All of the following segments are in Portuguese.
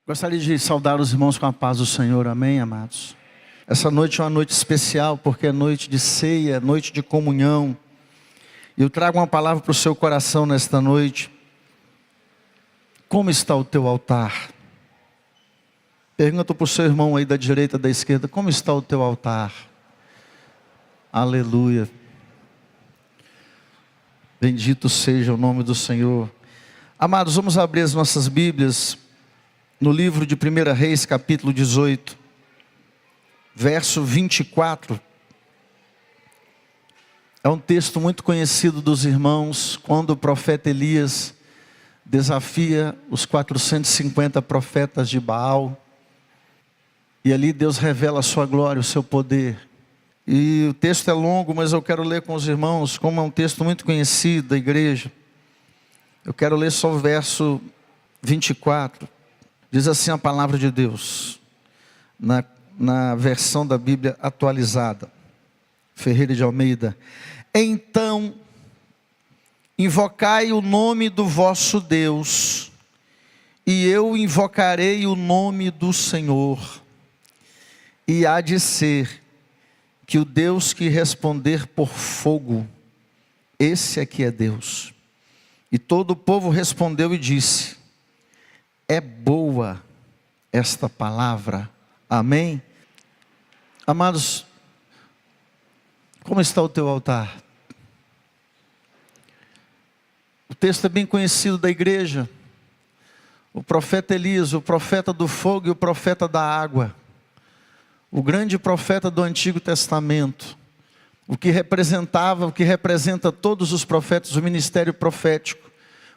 Gostaria de saudar os irmãos com a paz do Senhor, amém, amados? Essa noite é uma noite especial, porque é noite de ceia, noite de comunhão. E eu trago uma palavra para o seu coração nesta noite. Como está o teu altar? Pergunta para o seu irmão aí da direita, da esquerda, como está o teu altar? Aleluia. Bendito seja o nome do Senhor. Amados, vamos abrir as nossas Bíblias no livro de 1 Reis, capítulo 18, verso 24. É um texto muito conhecido dos irmãos, quando o profeta Elias desafia os 450 profetas de Baal. E ali Deus revela a sua glória, o seu poder. E o texto é longo, mas eu quero ler com os irmãos, como é um texto muito conhecido da igreja. Eu quero ler só o verso 24. Diz assim a palavra de Deus, na versão da Bíblia atualizada, Ferreira de Almeida. Então, invocai o nome do vosso Deus, e eu invocarei o nome do Senhor. E há de ser que o Deus que responder por fogo, esse aqui é Deus. E todo o povo respondeu e disse: é boa esta palavra, amém? Amados, como está o teu altar? O texto é bem conhecido da igreja. O profeta Elias, o profeta do fogo e o profeta da água. O grande profeta do Antigo Testamento. O que representa todos os profetas, o ministério profético.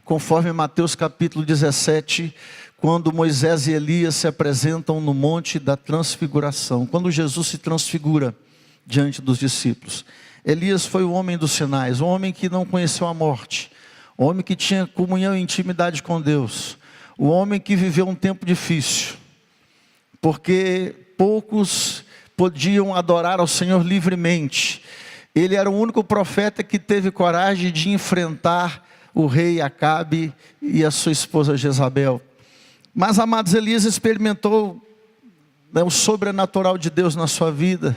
Conforme Mateus capítulo 17, quando Moisés e Elias se apresentam no monte da transfiguração. Quando Jesus se transfigura diante dos discípulos. Elias foi o homem dos sinais, o homem que não conheceu a morte. O homem que tinha comunhão e intimidade com Deus. O homem que viveu um tempo difícil. Porque poucos podiam adorar ao Senhor livremente. Ele era o único profeta que teve coragem de enfrentar o rei Acabe e a sua esposa Jezabel. Mas, amados, Elias experimentou o sobrenatural de Deus na sua vida.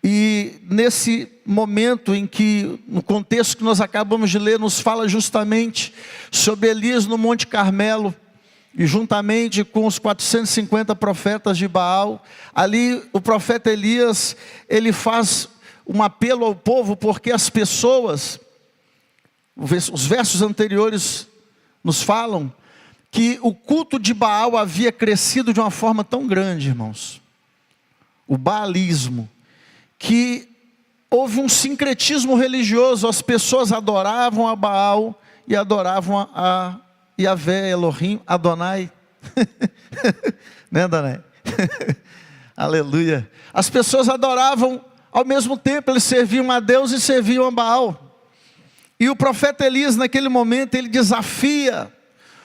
E nesse momento em que, no contexto que nós acabamos de ler, nos fala justamente sobre Elias no Monte Carmelo, e juntamente com os 450 profetas de Baal, ali o profeta Elias, ele faz um apelo ao povo, porque as pessoas, os versos anteriores nos falam, que o culto de Baal havia crescido de uma forma tão grande, irmãos, o baalismo, que houve um sincretismo religioso, as pessoas adoravam a Baal e adoravam a Yahvé, Elohim, Adonai, né, Adonai? Aleluia. As pessoas adoravam ao mesmo tempo, eles serviam a Deus e serviam a Baal. E o profeta Elias, naquele momento, ele desafia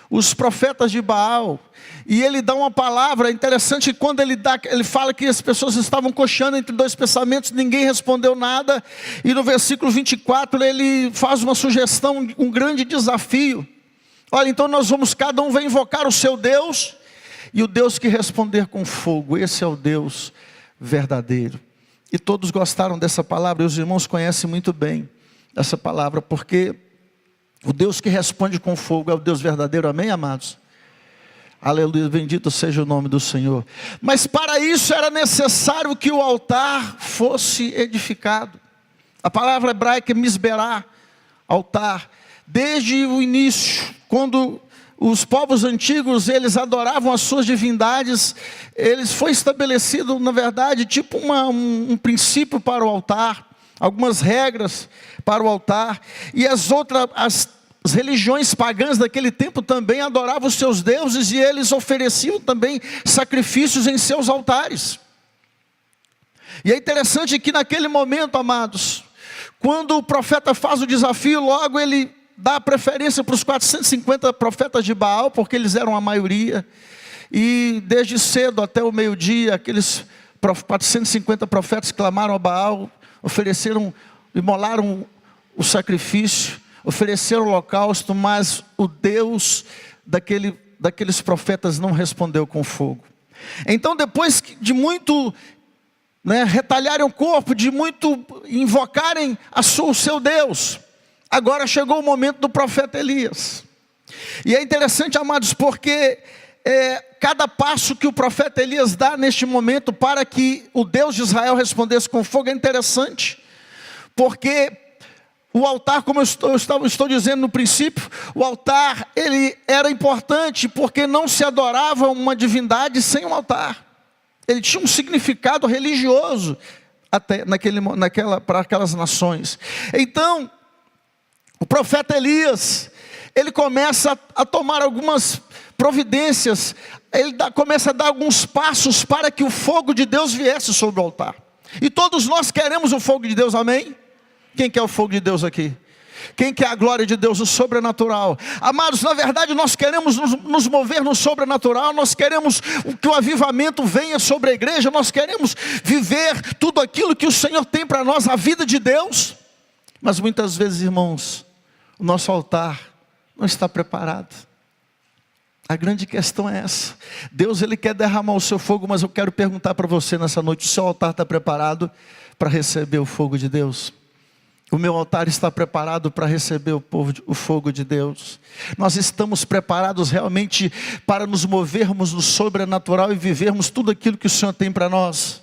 os profetas de Baal, e ele dá uma palavra interessante. Quando ele fala que as pessoas estavam cocheando entre dois pensamentos, ninguém respondeu nada, e no versículo 24, ele faz uma sugestão, um grande desafio. Olha, então cada um vai invocar o seu Deus, e o Deus que responder com fogo, esse é o Deus verdadeiro. E todos gostaram dessa palavra, e os irmãos conhecem muito bem essa palavra, porque o Deus que responde com fogo é o Deus verdadeiro, amém, amados? Aleluia, bendito seja o nome do Senhor. Mas para isso era necessário que o altar fosse edificado. A palavra hebraica é misberá, altar. Desde o início, quando os povos antigos, eles adoravam as suas divindades, foi estabelecido, na verdade, tipo um princípio para o altar, algumas regras para o altar, e as religiões pagãs daquele tempo também adoravam os seus deuses, e eles ofereciam também sacrifícios em seus altares. E é interessante que naquele momento, amados, quando o profeta faz o desafio, logo ele dá preferência para os 450 profetas de Baal, porque eles eram a maioria, e desde cedo até o meio-dia, aqueles 450 profetas clamaram a Baal, imolaram o sacrifício, ofereceram o holocausto, mas o Deus daquele daqueles profetas não respondeu com fogo. Então depois de muito retalharem o corpo, de muito invocarem o seu Deus, agora chegou o momento do profeta Elias. E é interessante, amados, porque cada passo que o profeta Elias dá neste momento para que o Deus de Israel respondesse com fogo é interessante, porque o altar, como eu estou dizendo no princípio, o altar ele era importante porque não se adorava uma divindade sem um altar. Ele tinha um significado religioso até para aquelas nações. Então, o profeta Elias, ele começa a tomar algumas providências, ele começa a dar alguns passos para que o fogo de Deus viesse sobre o altar. E todos nós queremos o fogo de Deus, amém? Quem quer o fogo de Deus aqui? Quem quer a glória de Deus, o sobrenatural? Amados, na verdade nós queremos nos mover no sobrenatural, nós queremos que o avivamento venha sobre a igreja, nós queremos viver tudo aquilo que o Senhor tem para nós, a vida de Deus. Mas muitas vezes, irmãos, o nosso altar não está preparado. A grande questão é essa. Deus, Ele quer derramar o seu fogo, mas eu quero perguntar para você nessa noite, o seu altar está preparado para receber o fogo de Deus? O meu altar está preparado para receber o fogo de Deus? Nós estamos preparados realmente para nos movermos no sobrenatural e vivermos tudo aquilo que o Senhor tem para nós?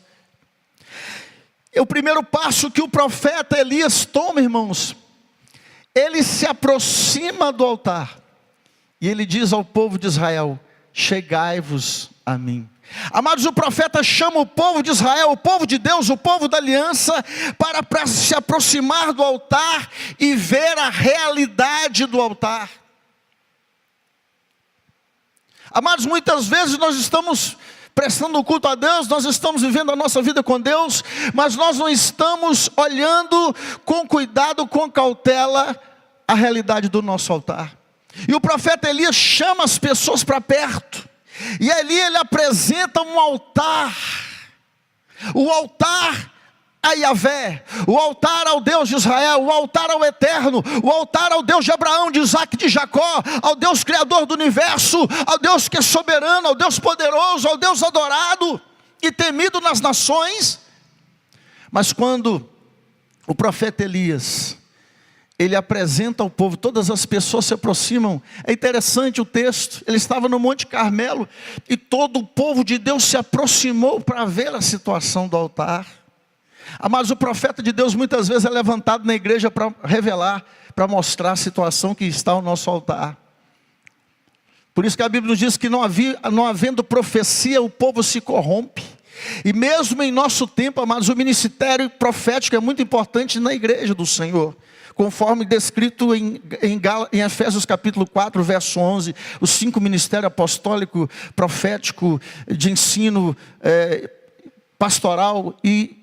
O primeiro passo que o profeta Elias toma, irmãos, ele se aproxima do altar e ele diz ao povo de Israel: chegai-vos a mim. Amados, o profeta chama o povo de Israel, o povo de Deus, o povo da aliança, para se aproximar do altar e ver a realidade do altar. Amados, muitas vezes nós estamos prestando culto a Deus, nós estamos vivendo a nossa vida com Deus, mas nós não estamos olhando com cuidado, com cautela, a realidade do nosso altar. E o profeta Elias chama as pessoas para perto, e ali ele apresenta um altar, o altar a Yahvé, o altar ao Deus de Israel, o altar ao Eterno, o altar ao Deus de Abraão, de Isaac, de Jacó, ao Deus Criador do universo, ao Deus que é soberano, ao Deus poderoso, ao Deus adorado e temido nas nações. Mas quando o profeta Elias, ele apresenta ao povo, todas as pessoas se aproximam. É interessante o texto, ele estava no Monte Carmelo, e todo o povo de Deus se aproximou para ver a situação do altar. Mas o profeta de Deus muitas vezes é levantado na igreja para revelar, para mostrar a situação que está ao nosso altar. Por isso que a Bíblia nos diz que não havendo profecia, o povo se corrompe. E mesmo em nosso tempo, amados, o ministério profético é muito importante na igreja do Senhor, conforme descrito em Efésios capítulo 4, verso 11, os 5 ministérios apostólico, profético, de ensino, pastoral e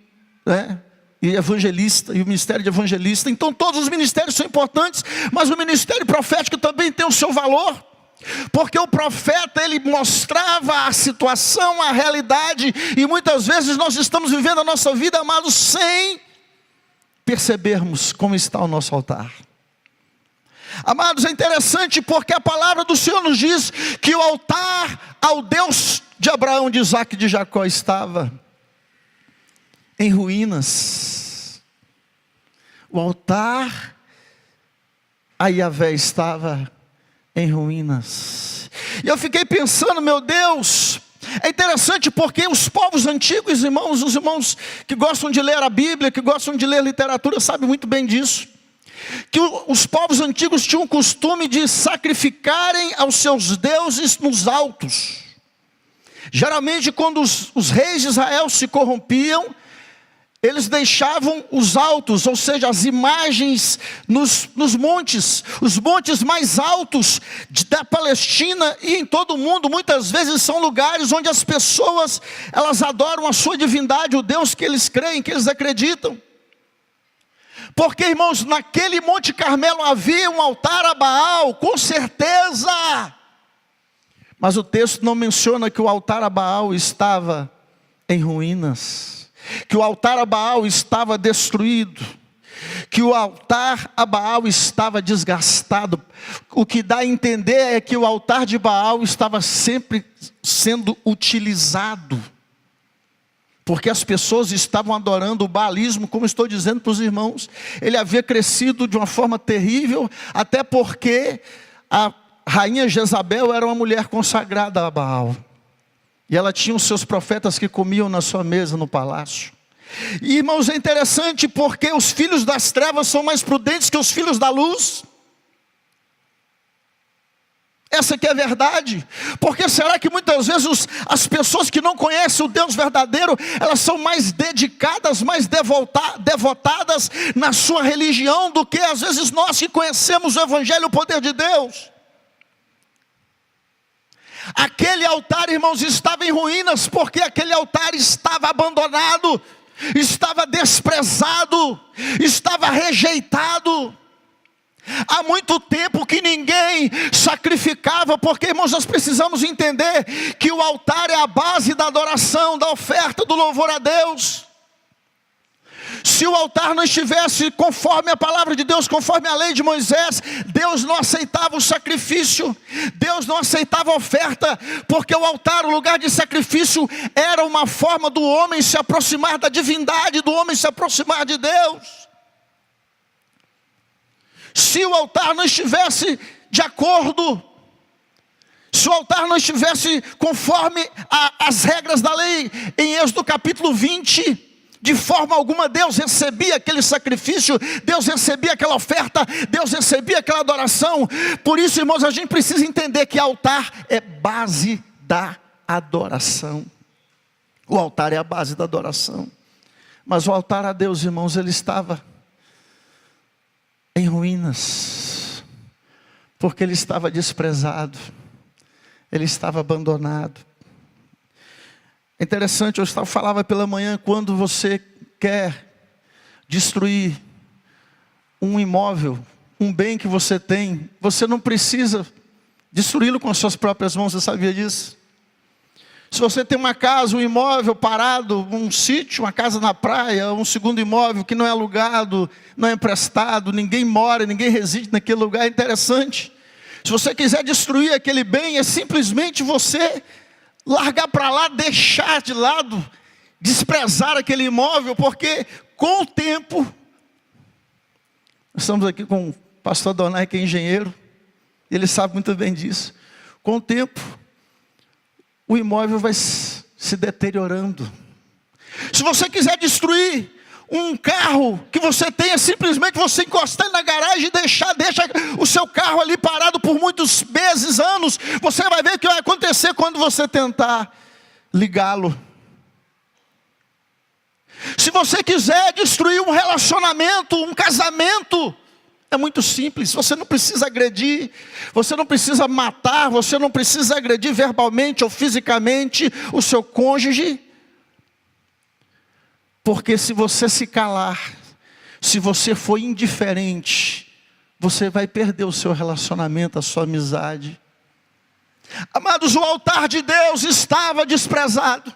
evangelista, e o ministério de evangelista. Então todos os ministérios são importantes, mas o ministério profético também tem o seu valor, porque o profeta, ele mostrava a situação, a realidade, e muitas vezes nós estamos vivendo a nossa vida, amados, sem percebermos como está o nosso altar. Amados, é interessante porque a palavra do Senhor nos diz que o altar ao Deus de Abraão, de Isaac e de Jacó estava em ruínas. O altar a Yahvé estava em ruínas. E eu fiquei pensando, meu Deus, é interessante porque os povos antigos, irmãos, os irmãos que gostam de ler a Bíblia, que gostam de ler literatura, sabem muito bem disso, que os povos antigos tinham o costume de sacrificarem aos seus deuses nos altos. Geralmente quando os reis de Israel se corrompiam, eles deixavam os altos, ou seja, as imagens nos montes, os montes mais altos da Palestina e em todo o mundo. Muitas vezes são lugares onde as pessoas, elas adoram a sua divindade, o Deus que eles creem, que eles acreditam. Porque, irmãos, naquele Monte Carmelo havia um altar a Baal, com certeza. Mas o texto não menciona que o altar a Baal estava em ruínas, que o altar a Baal estava destruído, que o altar a Baal estava desgastado. O que dá a entender é que o altar de Baal estava sempre sendo utilizado, porque as pessoas estavam adorando o baalismo, como estou dizendo para os irmãos. Ele havia crescido de uma forma terrível, até porque a rainha Jezabel era uma mulher consagrada a Baal, e ela tinha os seus profetas que comiam na sua mesa no palácio. E, irmãos, é interessante porque os filhos das trevas são mais prudentes que os filhos da luz. Essa que é a verdade. Porque será que muitas vezes as pessoas que não conhecem o Deus verdadeiro, elas são mais dedicadas, mais devotadas na sua religião, do que às vezes nós que conhecemos o Evangelho, o poder de Deus? Aquele altar, irmãos, estava em ruínas, porque aquele altar estava abandonado, estava desprezado, estava rejeitado. Há muito tempo que ninguém sacrificava, porque, irmãos, nós precisamos entender que o altar é a base da adoração, da oferta, do louvor a Deus. Se o altar não estivesse conforme a palavra de Deus, conforme a lei de Moisés, Deus não aceitava o sacrifício, Deus não aceitava a oferta, porque o altar, o lugar de sacrifício, era uma forma do homem se aproximar da divindade, do homem se aproximar de Deus. Se o altar não estivesse de acordo, se o altar não estivesse conforme as regras da lei, em Êxodo capítulo 20, de forma alguma Deus recebia aquele sacrifício, Deus recebia aquela oferta, Deus recebia aquela adoração. Por isso, irmãos, a gente precisa entender que altar é base da adoração. O altar é a base da adoração. Mas o altar a Deus, irmãos, ele estava em ruínas, porque ele estava desprezado, ele estava abandonado. É interessante, eu falava pela manhã, quando você quer destruir um imóvel, um bem que você tem, você não precisa destruí-lo com as suas próprias mãos, você sabia disso? Se você tem uma casa, um imóvel parado, um sítio, uma casa na praia, um segundo imóvel que não é alugado, não é emprestado, ninguém mora, ninguém reside naquele lugar, é interessante. Se você quiser destruir aquele bem, é simplesmente você largar para lá, deixar de lado, desprezar aquele imóvel, porque com o tempo, nós estamos aqui com o pastor Adonai, que é engenheiro, ele sabe muito bem disso. Com o tempo, o imóvel vai se deteriorando. Se você quiser destruir um carro que você tenha, simplesmente você encostar na garagem e deixa o seu carro ali parado por muitos meses, anos, você vai ver o que vai acontecer quando você tentar ligá-lo. Se você quiser destruir um relacionamento, um casamento, é muito simples, você não precisa agredir, você não precisa matar, você não precisa agredir verbalmente ou fisicamente o seu cônjuge. Porque se você se calar, se você for indiferente, você vai perder o seu relacionamento, a sua amizade. Amados, o altar de Deus estava desprezado.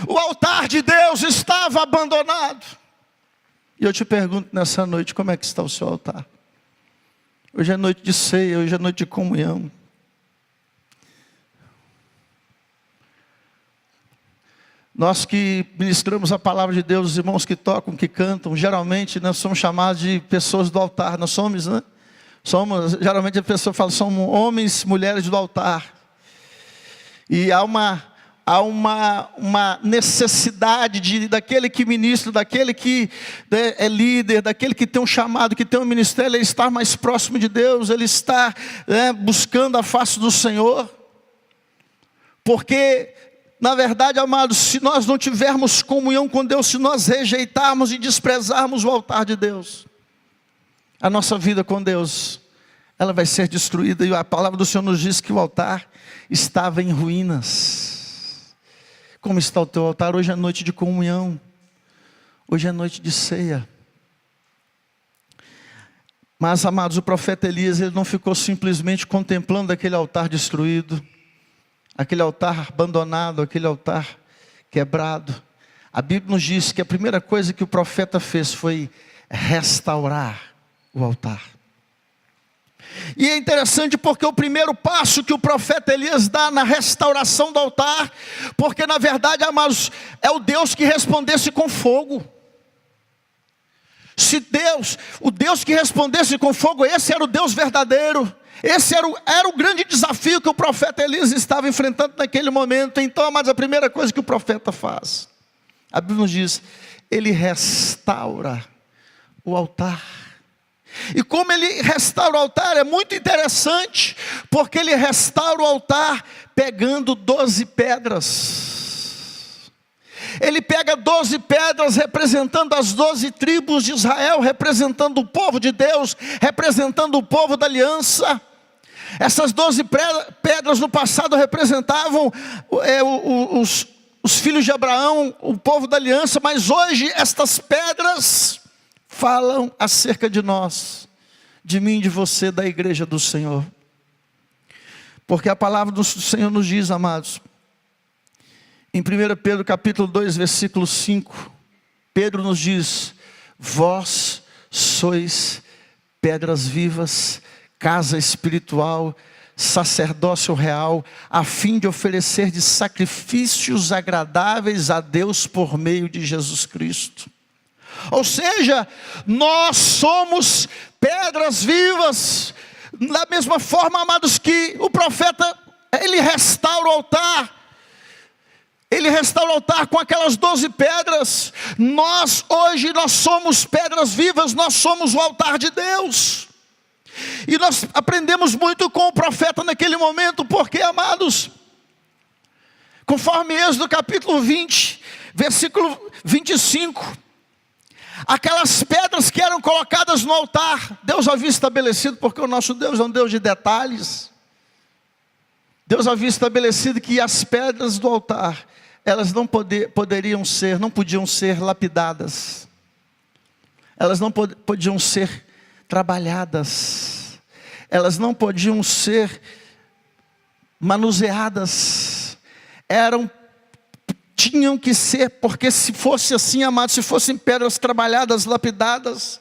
O altar de Deus estava abandonado. E eu te pergunto nessa noite, como é que está o seu altar? Hoje é noite de ceia, hoje é noite de comunhão. Nós que ministramos a palavra de Deus, os irmãos que tocam, que cantam, geralmente nós somos chamados de pessoas do altar, nós somos, né? Geralmente a pessoa fala, somos homens, mulheres do altar. E há uma necessidade daquele que ministra, daquele que é líder, daquele que tem um chamado, que tem um ministério, ele estar mais próximo de Deus, ele estar buscando a face do Senhor. Porque, na verdade, amados, se nós não tivermos comunhão com Deus, se nós rejeitarmos e desprezarmos o altar de Deus, a nossa vida com Deus, ela vai ser destruída. E a palavra do Senhor nos diz que o altar estava em ruínas. Como está o teu altar? Hoje é noite de comunhão, hoje é noite de ceia. Mas, amados, o profeta Elias, ele não ficou simplesmente contemplando aquele altar destruído, aquele altar abandonado, aquele altar quebrado. A Bíblia nos diz que a primeira coisa que o profeta fez foi restaurar o altar. E é interessante porque o primeiro passo que o profeta Elias dá na restauração do altar, porque na verdade, amados, é o Deus que respondesse com fogo. Se o Deus que respondesse com fogo, esse era o Deus verdadeiro. Esse era o grande desafio que o profeta Elias estava enfrentando naquele momento. Então, amados, a primeira coisa que o profeta faz, a Bíblia nos diz, ele restaura o altar. E como ele restaura o altar, é muito interessante, porque ele restaura o altar pegando 12 pedras. Ele pega 12 pedras representando as 12 tribos de Israel, representando o povo de Deus, representando o povo da aliança. Essas 12 pedras no passado representavam os filhos de Abraão, o povo da aliança, mas hoje estas pedras falam acerca de nós, de mim, de você, da igreja do Senhor. Porque a palavra do Senhor nos diz, amados, em 1 Pedro capítulo 2, versículo 5, Pedro nos diz, vós sois pedras vivas, casa espiritual, sacerdócio real, a fim de oferecer de sacrifícios agradáveis a Deus por meio de Jesus Cristo. Ou seja, nós somos pedras vivas, da mesma forma, amados, que o profeta, ele restaura o altar. Ele restaura o altar com aquelas 12 pedras. Hoje nós somos pedras vivas, nós somos o altar de Deus. E nós aprendemos muito com o profeta naquele momento, porque, amados, conforme Êxodo capítulo 20, versículo 25, aquelas pedras que eram colocadas no altar, Deus havia estabelecido, porque o nosso Deus é um Deus de detalhes. Deus havia estabelecido que as pedras do altar, elas não podiam ser lapidadas. Elas não podiam ser trabalhadas. Elas não podiam ser manuseadas. Tinham que ser, porque se fosse assim, amados, se fossem pedras trabalhadas, lapidadas,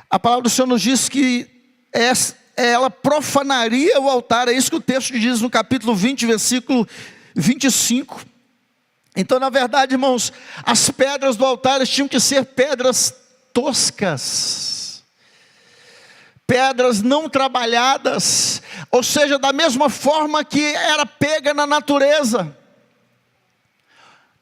a palavra do Senhor nos diz que ela profanaria o altar. É isso que o texto diz no capítulo 20, versículo 25. Então, na verdade, irmãos, as pedras do altar tinham que ser pedras toscas, pedras não trabalhadas, ou seja, da mesma forma que era pega na natureza.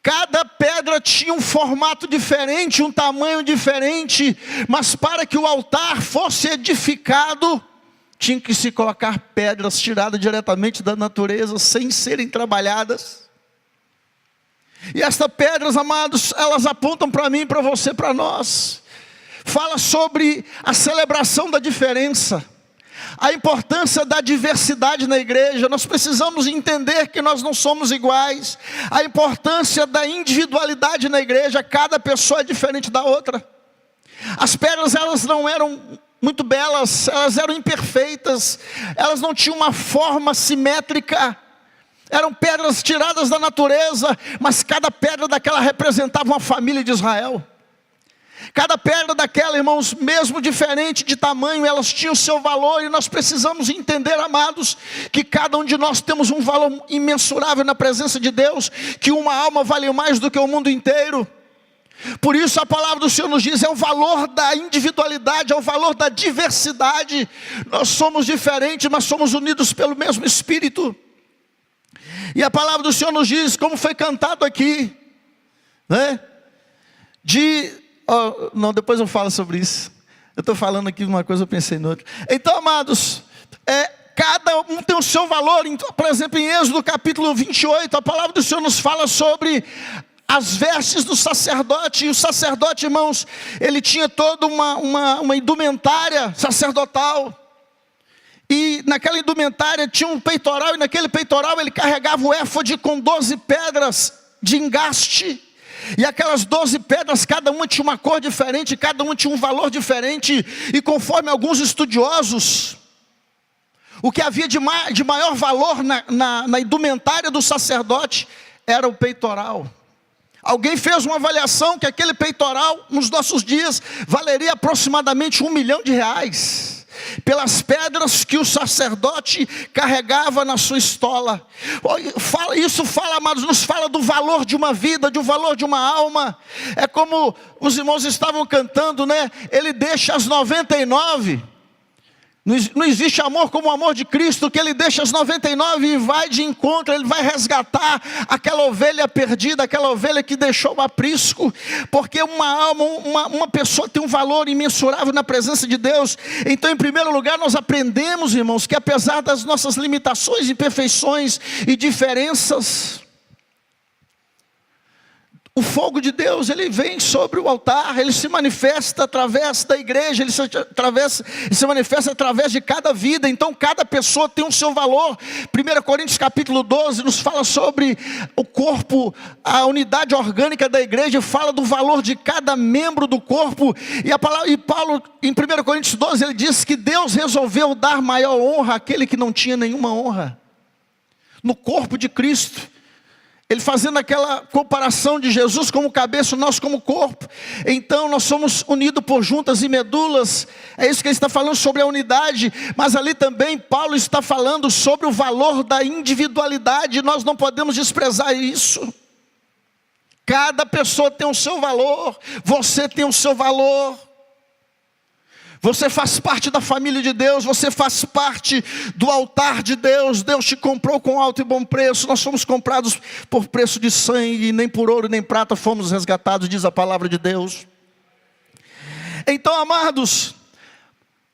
Cada pedra tinha um formato diferente, um tamanho diferente, mas para que o altar fosse edificado, tinha que se colocar pedras tiradas diretamente da natureza, sem serem trabalhadas. E estas pedras, amados, elas apontam para mim, para você, para nós. Fala sobre a celebração da diferença, a importância da diversidade na igreja. Nós precisamos entender que nós não somos iguais. A importância da individualidade na igreja. Cada pessoa é diferente da outra. As pedras, elas não eram muito belas, elas eram imperfeitas, elas não tinham uma forma simétrica. Eram pedras tiradas da natureza, mas cada pedra daquela representava uma família de Israel. Cada pedra daquela, irmãos, mesmo diferente de tamanho, elas tinham o seu valor. E nós precisamos entender, amados, que cada um de nós temos um valor imensurável na presença de Deus, que uma alma vale mais do que o mundo inteiro. Por isso a palavra do Senhor nos diz, é o valor da individualidade, é o valor da diversidade. Nós somos diferentes, mas somos unidos pelo mesmo Espírito. E a palavra do Senhor nos diz, como foi cantado aqui, né? Depois eu falo sobre isso. Eu estou falando aqui de uma coisa, eu pensei em outra. Então, amados, cada um tem o seu valor. Então, por exemplo, em Êxodo capítulo 28, a palavra do Senhor nos fala sobre as vestes do sacerdote. E o sacerdote, irmãos, ele tinha toda uma indumentária sacerdotal. E naquela indumentária tinha um peitoral, e naquele peitoral ele carregava o éfode com 12 pedras de engaste. E aquelas 12 pedras, cada uma tinha uma cor diferente, cada uma tinha um valor diferente. E conforme alguns estudiosos, o que havia de maior valor na indumentária do sacerdote era o peitoral. Alguém fez uma avaliação que aquele peitoral, nos nossos dias, valeria aproximadamente R$1 milhão, pelas pedras que o sacerdote carregava na sua estola. Isso fala, amados, nos fala do valor de uma vida, do valor de uma alma. É como os irmãos estavam cantando, né? Ele deixa as 99. Não existe amor como o amor de Cristo, que Ele deixa as 99 e vai de encontro. Ele vai resgatar aquela ovelha perdida, aquela ovelha que deixou o aprisco. Porque uma alma, uma pessoa tem um valor imensurável na presença de Deus. Então, em primeiro lugar, nós aprendemos, irmãos, que apesar das nossas limitações, imperfeições e diferenças, o fogo de Deus, ele vem sobre o altar, ele se manifesta através da igreja, ele se manifesta através de cada vida. Então cada pessoa tem o seu valor. 1 Coríntios capítulo 12 nos fala sobre o corpo, a unidade orgânica da igreja, fala do valor de cada membro do corpo. E Paulo, em 1 Coríntios 12, ele diz que Deus resolveu dar maior honra àquele que não tinha nenhuma honra, no corpo de Cristo. Ele fazendo aquela comparação de Jesus como cabeça, nós como corpo. Então nós somos unidos por juntas e medulas. É isso que ele está falando sobre a unidade. Mas ali também Paulo está falando sobre o valor da individualidade. Nós não podemos desprezar isso. Cada pessoa tem o seu valor. Você tem o seu valor. Você faz parte da família de Deus, você faz parte do altar de Deus. Deus te comprou com alto e bom preço. Nós fomos comprados por preço de sangue, nem por ouro nem prata fomos resgatados, diz a palavra de Deus. Então, amados,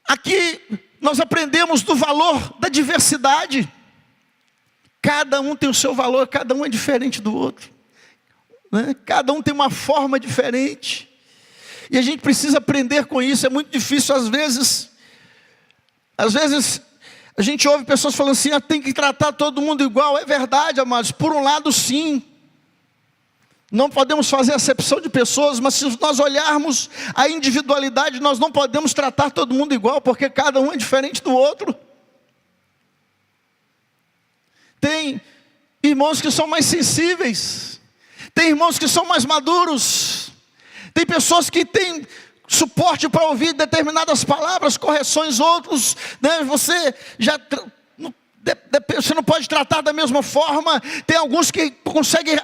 aqui nós aprendemos do valor da diversidade. Cada um tem o seu valor, cada um é diferente do outro, né? Cada um tem uma forma diferente. E a gente precisa aprender com isso. É muito difícil às vezes a gente ouve pessoas falando assim, tem que tratar todo mundo igual. É verdade, amados, por um lado sim, não podemos fazer acepção de pessoas, mas se nós olharmos a individualidade, nós não podemos tratar todo mundo igual, porque cada um é diferente do outro. Tem irmãos que são mais sensíveis, tem irmãos que são mais maduros, tem pessoas que têm suporte para ouvir determinadas palavras, correções, outros, né, você não pode tratar da mesma forma. Tem alguns que conseguem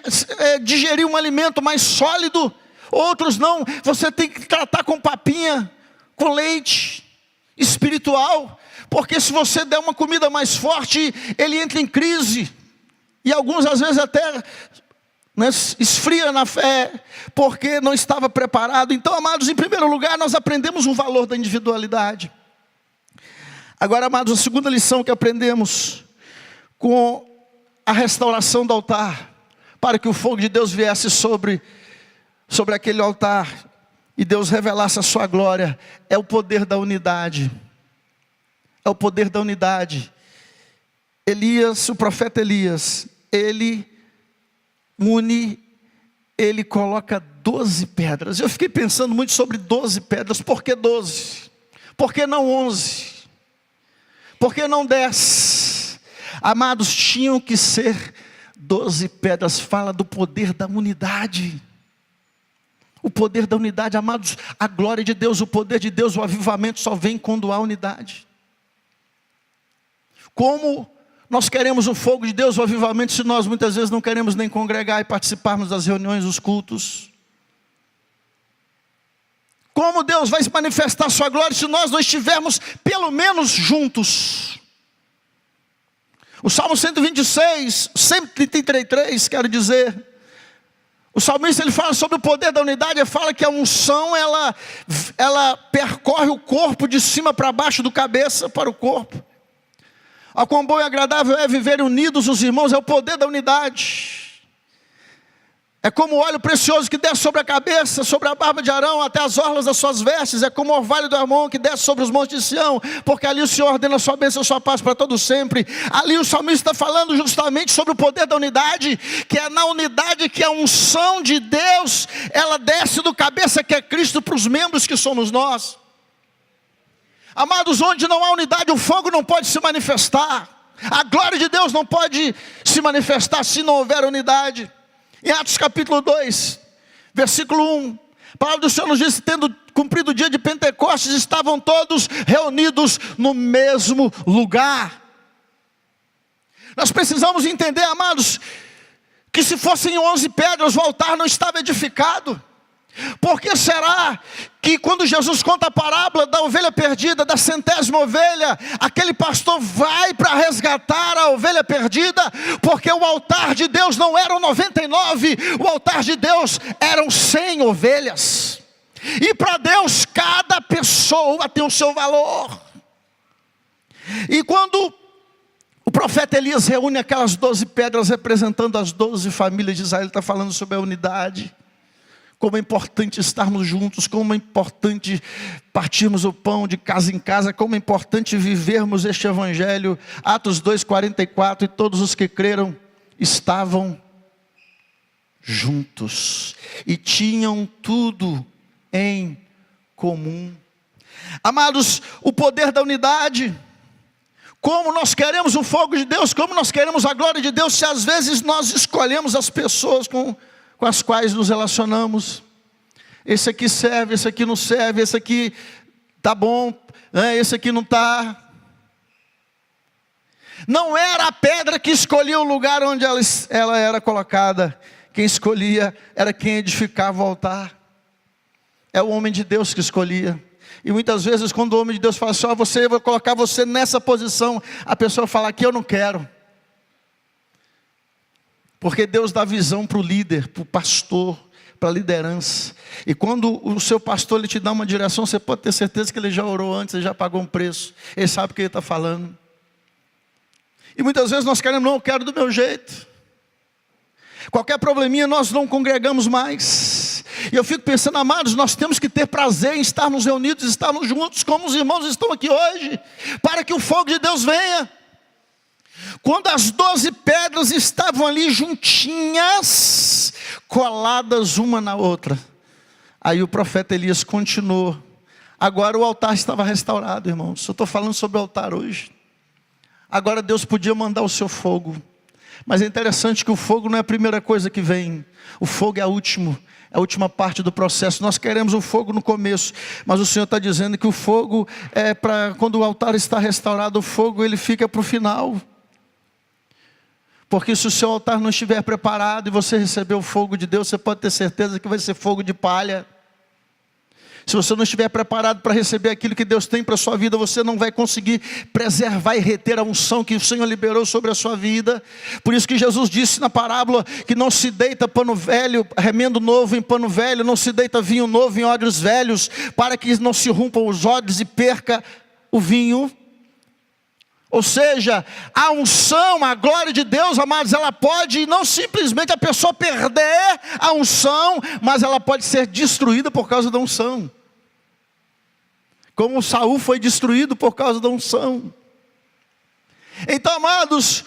digerir um alimento mais sólido, outros não. Você tem que tratar com papinha, com leite espiritual, porque se você der uma comida mais forte, ele entra em crise, e alguns às vezes até esfria na fé, porque não estava preparado. Então, amados, em primeiro lugar, nós aprendemos o valor da individualidade. Agora, amados, a segunda lição que aprendemos com a restauração do altar, para que o fogo de Deus viesse sobre aquele altar, e Deus revelasse a sua glória, é o poder da unidade. É o poder da unidade. Elias, o profeta Elias, ele coloca 12 pedras. Eu fiquei pensando muito sobre 12 pedras. Por que 12? Por que não 11? Por que não 10? Amados, tinham que ser 12 pedras. Fala do poder da unidade. O poder da unidade, amados, a glória de Deus, o poder de Deus, o avivamento só vem quando há unidade. Como nós queremos o fogo de Deus, o avivamento, se nós muitas vezes não queremos nem congregar e participarmos das reuniões, dos cultos? Como Deus vai manifestar a sua glória se nós não estivermos pelo menos juntos? O Salmo 126, 133, quero dizer, o salmista ele fala sobre o poder da unidade. Ele fala que a unção ela percorre o corpo de cima para baixo, do cabeça para o corpo. Ao quão bom e agradável é viverem unidos os irmãos. É o poder da unidade. É como o óleo precioso que desce sobre a cabeça, sobre a barba de Arão, até as orlas das suas vestes. É como o orvalho do Hermon que desce sobre os montes de Sião, porque ali o Senhor ordena a sua bênção e a sua paz para todo sempre. Ali o salmista está falando justamente sobre o poder da unidade, que é na unidade que a unção de Deus, ela desce do cabeça, que é Cristo, para os membros que somos nós. Amados, onde não há unidade, o fogo não pode se manifestar. A glória de Deus não pode se manifestar se não houver unidade. Em Atos capítulo 2, versículo 1, a palavra do Senhor nos diz: tendo cumprido o dia de Pentecostes, estavam todos reunidos no mesmo lugar. Nós precisamos entender, amados, que se fossem 11 pedras, o altar não estava edificado. Por que será que quando Jesus conta a parábola da ovelha perdida, da 100ª ovelha, aquele pastor vai para resgatar a ovelha perdida? Porque o altar de Deus não eram 99, o altar de Deus eram 100 ovelhas. E para Deus cada pessoa tem o seu valor. E quando o profeta Elias reúne aquelas 12 pedras representando as 12 famílias de Israel, ele está falando sobre a unidade. Como é importante estarmos juntos, como é importante partirmos o pão de casa em casa, como é importante vivermos este evangelho. Atos 2:44, e todos os que creram estavam juntos e tinham tudo em comum. Amados, o poder da unidade. Como nós queremos o fogo de Deus, como nós queremos a glória de Deus, se às vezes nós escolhemos as pessoas com as quais nos relacionamos. Esse aqui serve, esse aqui não serve, esse aqui está bom, esse aqui não está. Não era a pedra que escolhia o lugar onde ela era colocada. Quem escolhia era quem edificava o altar. É o homem de Deus que escolhia. E muitas vezes quando o homem de Deus fala assim: eu vou colocar você nessa posição, a pessoa fala que eu não quero. Porque Deus dá visão para o líder, para o pastor, para a liderança. E quando o seu pastor ele te dá uma direção, você pode ter certeza que ele já orou antes, ele já pagou um preço. Ele sabe o que ele está falando. E muitas vezes nós queremos: não, eu quero do meu jeito. Qualquer probleminha nós não congregamos mais. E eu fico pensando, amados, nós temos que ter prazer em estarmos reunidos, estarmos juntos, como os irmãos estão aqui hoje, para que o fogo de Deus venha. Quando as 12 pedras estavam ali juntinhas, coladas uma na outra, aí o profeta Elias continuou. Agora o altar estava restaurado, irmãos. Eu estou falando sobre o altar hoje. Agora Deus podia mandar o seu fogo. Mas é interessante que o fogo não é a primeira coisa que vem. O fogo é a última parte do processo. Nós queremos o fogo no começo, mas o Senhor está dizendo que o fogo é para quando o altar está restaurado. O fogo ele fica para o final. Porque se o seu altar não estiver preparado e você receber o fogo de Deus, você pode ter certeza que vai ser fogo de palha. Se você não estiver preparado para receber aquilo que Deus tem para a sua vida, você não vai conseguir preservar e reter a unção que o Senhor liberou sobre a sua vida. Por isso que Jesus disse na parábola que não se deita pano velho, remendo novo em pano velho, não se deita vinho novo em odres velhos, para que não se rompam os odres e perca o vinho. Ou seja, a unção, a glória de Deus, amados, ela pode não simplesmente a pessoa perder a unção, mas ela pode ser destruída por causa da unção. Como Saul foi destruído por causa da unção. Então, amados,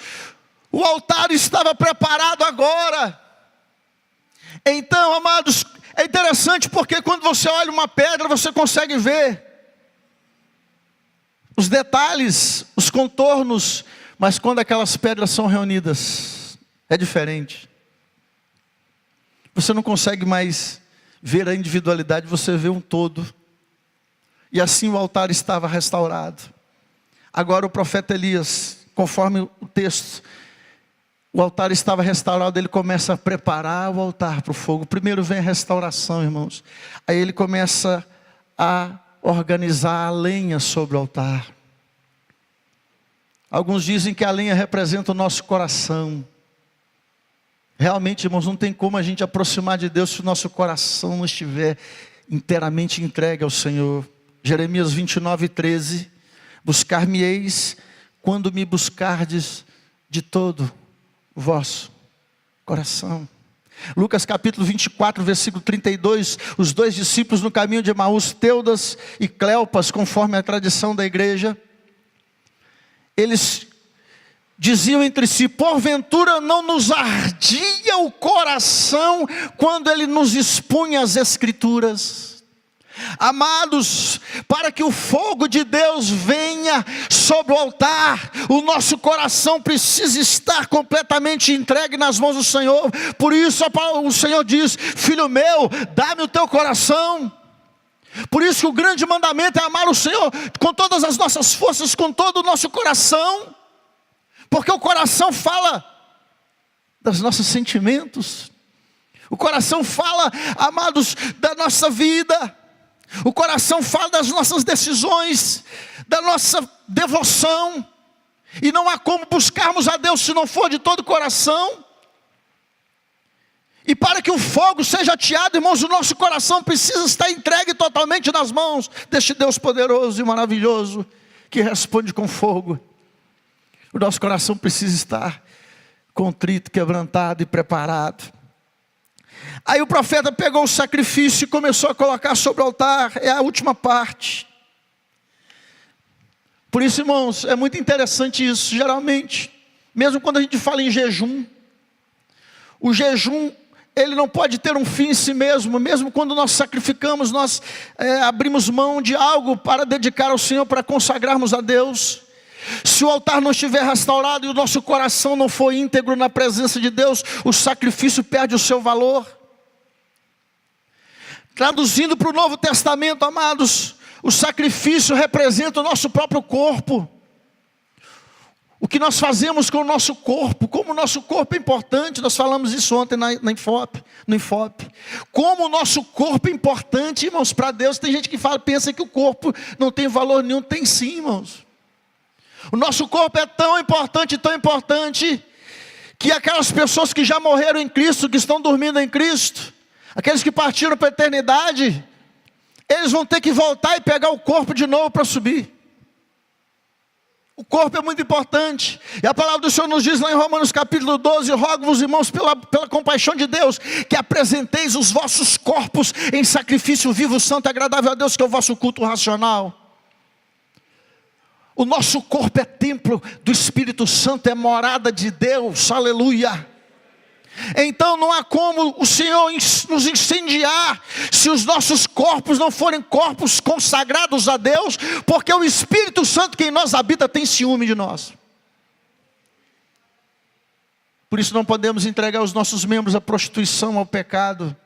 o altar estava preparado agora. Então, amados, é interessante porque quando você olha uma pedra, você consegue ver os detalhes, os contornos, mas quando aquelas pedras são reunidas, é diferente. Você não consegue mais ver a individualidade, você vê um todo. E assim o altar estava restaurado. Agora o profeta Elias, conforme o texto, o altar estava restaurado, ele começa a preparar o altar para o fogo. Primeiro vem a restauração, irmãos. Aí ele começa a organizar a lenha sobre o altar. Alguns dizem que a lenha representa o nosso coração. Realmente, irmãos, não tem como a gente aproximar de Deus se o nosso coração não estiver inteiramente entregue ao Senhor. Jeremias 29:13, buscar-me-eis quando me buscardes de todo o vosso coração. Lucas capítulo 24, versículo 32, os 2 discípulos no caminho de Emaús, Teudas e Cleopas, conforme a tradição da igreja, eles diziam entre si: porventura não nos ardia o coração quando ele nos expunha as escrituras? Amados, para que o fogo de Deus venha sobre o altar, o nosso coração precisa estar completamente entregue nas mãos do Senhor. Por isso o Senhor diz: filho meu, dá-me o teu coração. Por isso que o grande mandamento é amar o Senhor com todas as nossas forças, com todo o nosso coração. Porque o coração fala dos nossos sentimentos. O coração fala, amados, da nossa vida. O coração fala das nossas decisões, da nossa devoção. E não há como buscarmos a Deus se não for de todo o coração. E para que o fogo seja ateado, irmãos, o nosso coração precisa estar entregue totalmente nas mãos deste Deus poderoso e maravilhoso, que responde com fogo. O nosso coração precisa estar contrito, quebrantado e preparado. Aí o profeta pegou o sacrifício e começou a colocar sobre o altar. É a última parte. Por isso, irmãos, é muito interessante isso. Geralmente, mesmo quando a gente fala em jejum, o jejum, ele não pode ter um fim em si mesmo. Mesmo quando nós sacrificamos, nós abrimos mão de algo para dedicar ao Senhor, para consagrarmos a Deus. Se o altar não estiver restaurado e o nosso coração não for íntegro na presença de Deus, o sacrifício perde o seu valor. Traduzindo para o Novo Testamento, amados, o sacrifício representa o nosso próprio corpo. O que nós fazemos com o nosso corpo, como o nosso corpo é importante. Nós falamos isso ontem no Infop. Como o nosso corpo é importante, irmãos, para Deus. Tem gente que pensa que o corpo não tem valor nenhum. Tem sim, irmãos. O nosso corpo é tão importante, que aquelas pessoas que já morreram em Cristo, que estão dormindo em Cristo, aqueles que partiram para a eternidade, eles vão ter que voltar e pegar o corpo de novo para subir. O corpo é muito importante. E a palavra do Senhor nos diz lá em Romanos capítulo 12: rogo-vos, irmãos, pela compaixão de Deus, que apresenteis os vossos corpos em sacrifício vivo, santo e agradável a Deus, que é o vosso culto racional. O nosso corpo é templo do Espírito Santo, é morada de Deus, aleluia. Então não há como o Senhor nos incendiar se os nossos corpos não forem corpos consagrados a Deus, porque o Espírito Santo que em nós habita tem ciúme de nós. Por isso não podemos entregar os nossos membros à prostituição, ao pecado,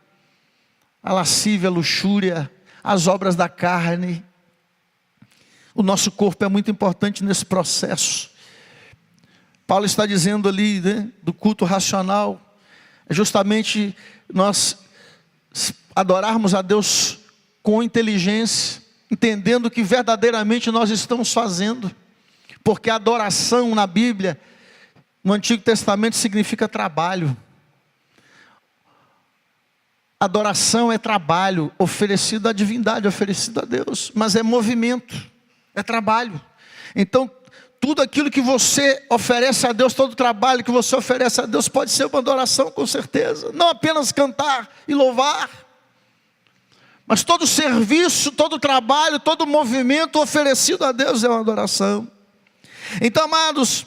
à lascívia, à luxúria, às obras da carne. O nosso corpo é muito importante nesse processo. Paulo está dizendo ali, né, do culto racional, é justamente nós adorarmos a Deus com inteligência, entendendo o que verdadeiramente nós estamos fazendo. Porque adoração na Bíblia, no Antigo Testamento, significa trabalho. Adoração é trabalho oferecido à divindade, oferecido a Deus, mas é movimento. É trabalho. Então, tudo aquilo que você oferece a Deus, todo o trabalho que você oferece a Deus, pode ser uma adoração, com certeza. Não apenas cantar e louvar, mas todo serviço, todo trabalho, todo movimento oferecido a Deus é uma adoração. Então, amados,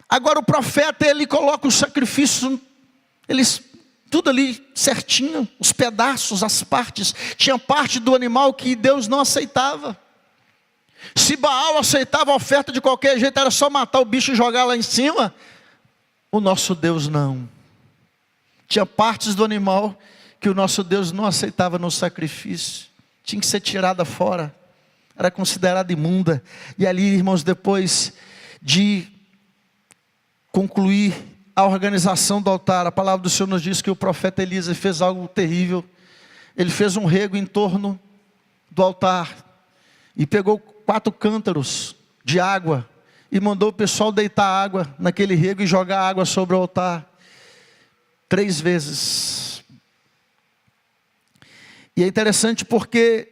agora o profeta, ele coloca o sacrifício, tudo ali certinho, os pedaços, as partes. Tinha parte do animal que Deus não aceitava. Se Baal aceitava a oferta de qualquer jeito, era só matar o bicho e jogar lá em cima. O nosso Deus não. Tinha partes do animal que o nosso Deus não aceitava no sacrifício. Tinha que ser tirada fora. Era considerada imunda. E ali, irmãos, depois de concluir a organização do altar, a palavra do Senhor nos diz que o profeta Elias fez algo terrível. Ele fez um rego em torno do altar e pegou 4 cântaros de água e mandou o pessoal deitar água naquele rego e jogar água sobre o altar 3 vezes. E é interessante porque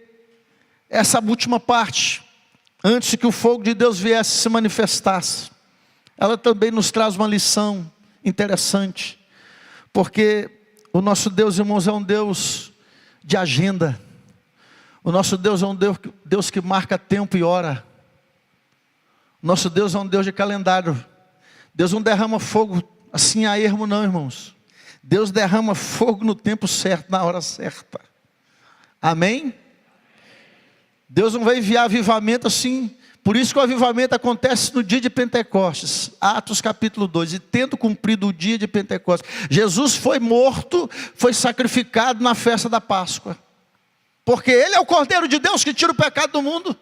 essa última parte, antes que o fogo de Deus viesse se manifestasse, ela também nos traz uma lição interessante, porque o nosso Deus, irmãos, é um Deus de agenda. O nosso Deus é um Deus que marca tempo e hora. O nosso Deus é um Deus de calendário. Deus não derrama fogo assim a ermo não, irmãos. Deus derrama fogo no tempo certo, na hora certa. Amém? Deus não vai enviar avivamento assim. Por isso que o avivamento acontece no dia de Pentecostes. Atos capítulo 2. E tendo cumprido o dia de Pentecostes, Jesus foi morto, foi sacrificado na festa da Páscoa. Porque Ele é o Cordeiro de Deus que tira o pecado do mundo.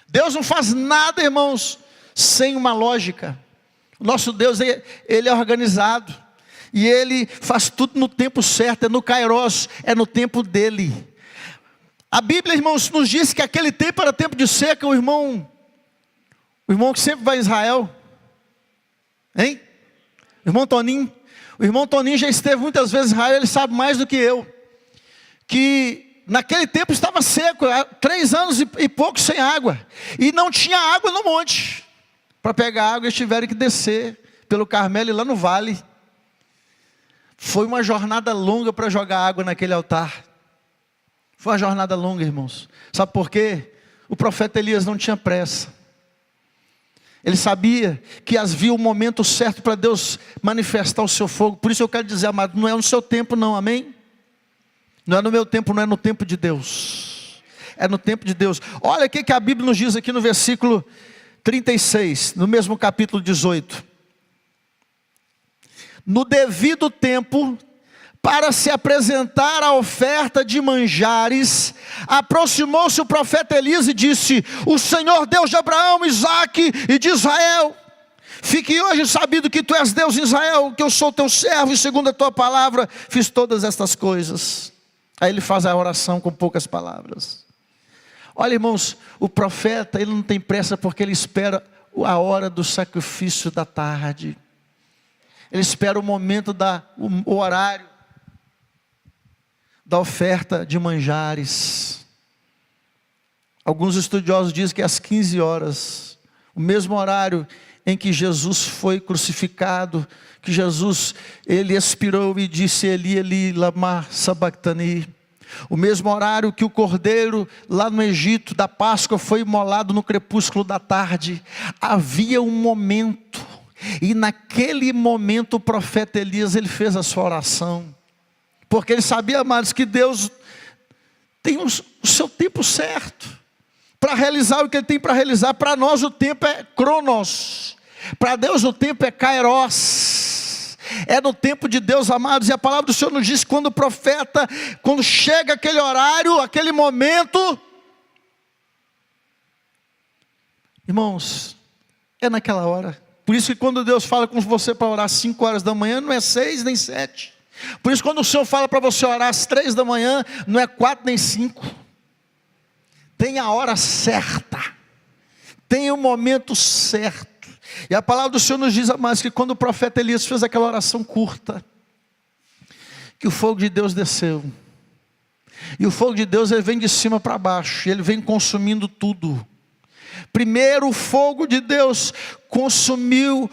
Deus não faz nada, irmãos, sem uma lógica. O nosso Deus, Ele é organizado. E Ele faz tudo no tempo certo, é no Kairos, é no tempo dEle. A Bíblia, irmãos, nos diz que aquele tempo era tempo de seca. O irmão que sempre vai a Israel, hein? O irmão Toninho já esteve muitas vezes em Israel, ele sabe mais do que eu. Que naquele tempo estava seco, 3 anos e pouco sem água. E não tinha água no monte. Para pegar água, eles tiveram que descer pelo Carmelo e lá no vale. Foi uma jornada longa para jogar água naquele altar. Foi uma jornada longa, irmãos. Sabe por quê? O profeta Elias não tinha pressa. Ele sabia que havia o momento certo para Deus manifestar o seu fogo. Por isso eu quero dizer, amado, não é no seu tempo não, amém? Não é no meu tempo, não é no tempo de Deus. É no tempo de Deus. Olha o que a Bíblia nos diz aqui no versículo 36, no mesmo capítulo 18. No devido tempo, para se apresentar a oferta de manjares, aproximou-se o profeta Elias e disse: o Senhor Deus de Abraão, Isaque e de Israel, fique hoje sabido que tu és Deus em Israel, que eu sou teu servo e segundo a tua palavra fiz todas estas coisas. Aí ele faz a oração com poucas palavras. Olha, irmãos, o profeta, ele não tem pressa porque ele espera a hora do sacrifício da tarde. Ele espera o momento, o horário da oferta de manjares. Alguns estudiosos dizem que é às 15 horas, o mesmo horário em que Jesus foi crucificado, que Jesus, ele expirou e disse: Eli, Eli, lama sabachthani. O mesmo horário que o cordeiro lá no Egito da Páscoa foi imolado no crepúsculo da tarde. Havia um momento, e naquele momento o profeta Elias, ele fez a sua oração. Porque ele sabia, amados, que Deus tem o seu tempo certo para realizar o que Ele tem para realizar. Para nós o tempo é cronos, para Deus o tempo é kairos. É no tempo de Deus, amados. E a palavra do Senhor nos diz que quando o profeta, quando chega aquele horário, aquele momento, irmãos, é naquela hora. Por isso que quando Deus fala com você para orar às 5 horas da manhã, não é 6 nem 7. Por isso quando o Senhor fala para você orar às 3 da manhã, não é 4 nem 5. Tem a hora certa. Tem o momento certo. E a palavra do Senhor nos diz, amados, que quando o profeta Elias fez aquela oração curta, que o fogo de Deus desceu. E o fogo de Deus, ele vem de cima para baixo. Ele vem consumindo tudo. Primeiro o fogo de Deus consumiu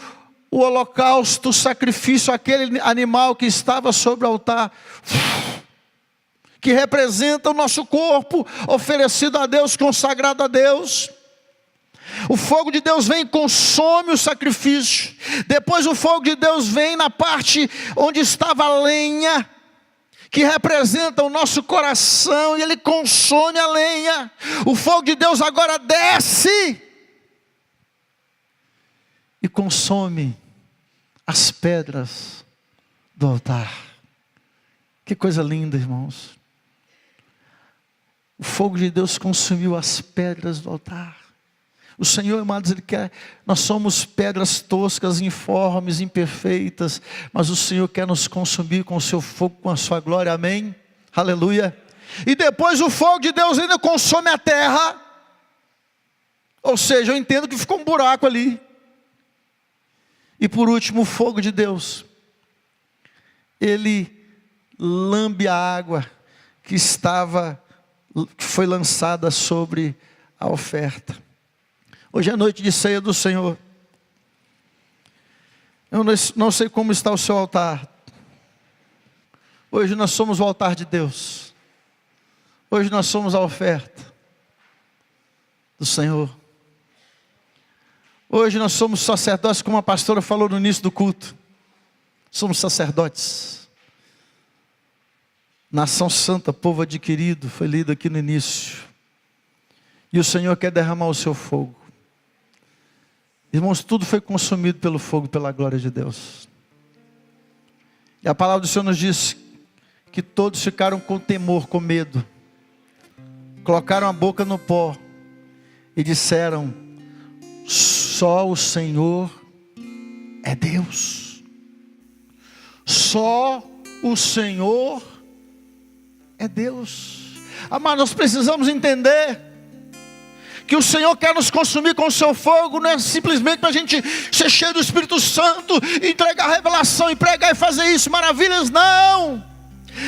o holocausto, o sacrifício, aquele animal que estava sobre o altar, que representa o nosso corpo, oferecido a Deus, consagrado a Deus. O fogo de Deus vem e consome o sacrifício. Depois o fogo de Deus vem na parte onde estava a lenha, que representa o nosso coração, e ele consome a lenha. O fogo de Deus agora desce e consome as pedras do altar. Que coisa linda, irmãos. O fogo de Deus consumiu as pedras do altar. O Senhor, amados, Ele quer, nós somos pedras toscas, informes, imperfeitas, mas o Senhor quer nos consumir com o seu fogo, com a sua glória, amém? Aleluia. E depois o fogo de Deus ainda consome a terra. Ou seja, eu entendo que ficou um buraco ali. E por último, o fogo de Deus, ele lambe a água que foi lançada sobre a oferta. Hoje é noite de ceia do Senhor. Eu não sei como está o seu altar. Hoje nós somos o altar de Deus. Hoje nós somos a oferta do Senhor. Hoje nós somos sacerdotes, como a pastora falou no início do culto. Somos sacerdotes. Nação santa, povo adquirido, foi lido aqui no início. E o Senhor quer derramar o seu fogo. Irmãos, tudo foi consumido pelo fogo, pela glória de Deus. E a palavra do Senhor nos diz que todos ficaram com temor, com medo. Colocaram a boca no pó e disseram: só o Senhor é Deus. Só o Senhor é Deus. Amados, nós precisamos entender que o Senhor quer nos consumir com o seu fogo. Não é simplesmente para a gente ser cheio do Espírito Santo, entregar a revelação e pregar e fazer isso, maravilhas, não.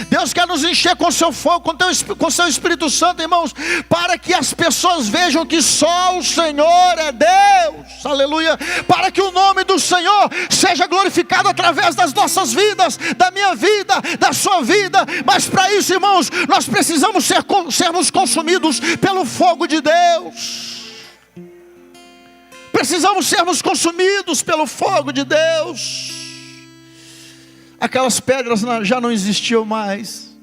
Deus quer nos encher com o seu fogo, com o seu Espírito Santo, irmãos, para que as pessoas vejam que só o Senhor é Deus, aleluia, para que o nome do Senhor seja glorificado através das nossas vidas, da minha vida, da sua vida. Mas para isso, irmãos, nós precisamos sermos consumidos pelo fogo de Deus. Precisamos sermos consumidos pelo fogo de Deus. Aquelas pedras já não existiam mais.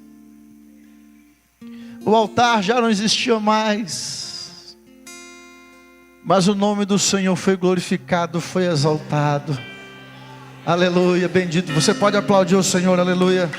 O altar já não existia mais. Mas o nome do Senhor foi glorificado, foi exaltado. Aleluia, bendito. Você pode aplaudir o Senhor, aleluia.